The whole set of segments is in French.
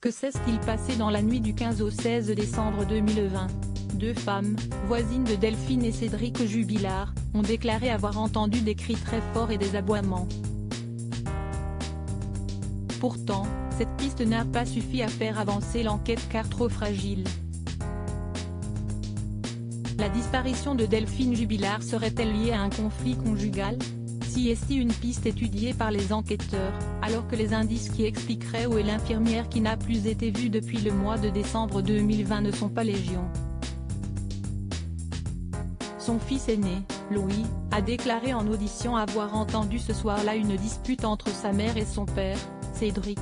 Que s'est-il passé dans la nuit du 15 au 16 décembre 2020 ? Deux femmes, voisines de Delphine et Cédric Jubilard, ont déclaré avoir entendu des cris très forts et des aboiements. Pourtant, cette piste n'a pas suffi à faire avancer l'enquête car trop fragile. La disparition de Delphine Jubilard serait-elle liée à un conflit conjugal ? Si une piste étudiée par les enquêteurs, alors que les indices qui expliqueraient où est l'infirmière qui n'a plus été vue depuis le mois de décembre 2020 ne sont pas légion. Son fils aîné, Louis, a déclaré en audition avoir entendu ce soir-là une dispute entre sa mère et son père, Cédric.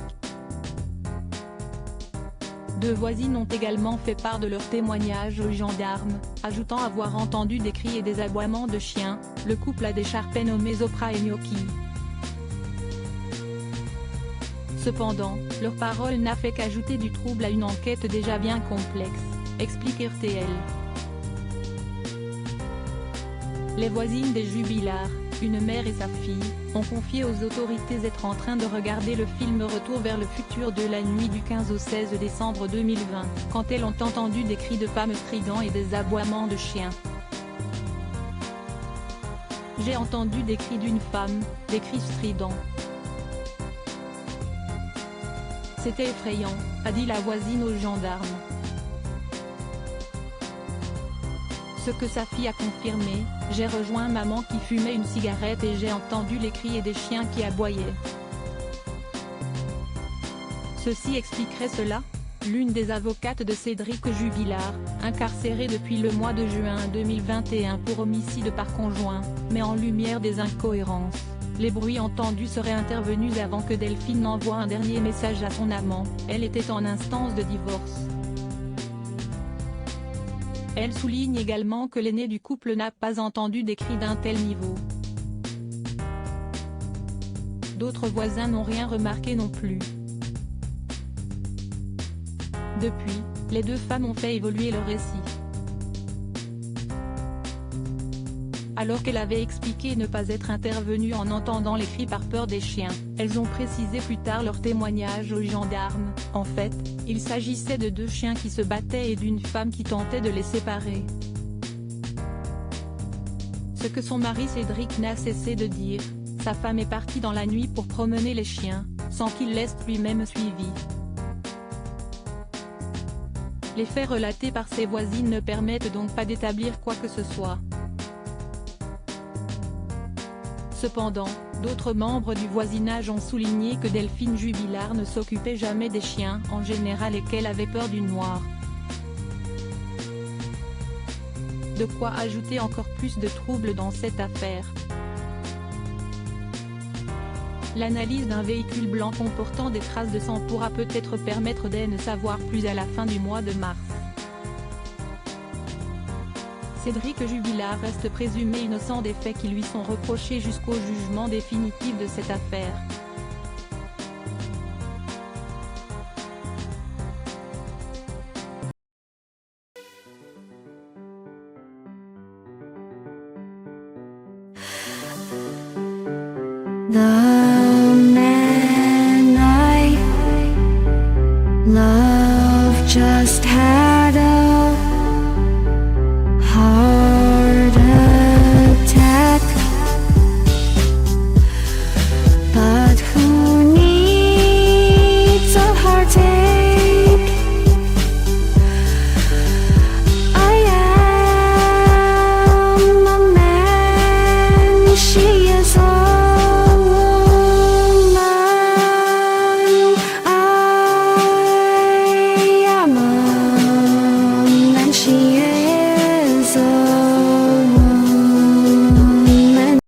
Deux voisines ont également fait part de leur témoignage aux gendarmes, ajoutant avoir entendu des cris et des aboiements de chiens. Le couple a des charpets nommés Zopra et Gnocchi. Cependant, leur parole n'a fait qu'ajouter du trouble à une enquête déjà bien complexe, explique RTL. Les voisines des Jubilard, une mère et sa fille, ont confié aux autorités être en train de regarder le film Retour vers le futur de la nuit du 15 au 16 décembre 2020, quand elles ont entendu des cris de femmes stridents et des aboiements de chiens. J'ai entendu des cris d'une femme, des cris stridents. C'était effrayant, a dit la voisine aux gendarmes. Ce que sa fille a confirmé, j'ai rejoint maman qui fumait une cigarette et j'ai entendu les cris et des chiens qui aboyaient. Ceci expliquerait cela ? L'une des avocates de Cédric Jubilard, incarcéré depuis le mois de juin 2021 pour homicide par conjoint, met en lumière des incohérences. Les bruits entendus seraient intervenus avant que Delphine n'envoie un dernier message à son amant, elle était en instance de divorce. Elle souligne également que l'aîné du couple n'a pas entendu des cris d'un tel niveau. D'autres voisins n'ont rien remarqué non plus. Depuis, les deux femmes ont fait évoluer leur récit. Alors qu'elles avaient expliqué ne pas être intervenues en entendant les cris par peur des chiens, elles ont précisé plus tard leur témoignage aux gendarmes. En fait, il s'agissait de deux chiens qui se battaient et d'une femme qui tentait de les séparer. Ce que son mari Cédric n'a cessé de dire, sa femme est partie dans la nuit pour promener les chiens, sans qu'il l'ait lui-même suivi. Les faits relatés par ses voisines ne permettent donc pas d'établir quoi que ce soit. Cependant, d'autres membres du voisinage ont souligné que Delphine Jubilard ne s'occupait jamais des chiens en général et qu'elle avait peur du noir. De quoi ajouter encore plus de troubles dans cette affaire. L'analyse d'un véhicule blanc comportant des traces de sang pourra peut-être permettre d'en savoir plus à la fin du mois de mars. Cédric Jubilard reste présumé innocent des faits qui lui sont reprochés jusqu'au jugement définitif de cette affaire. 나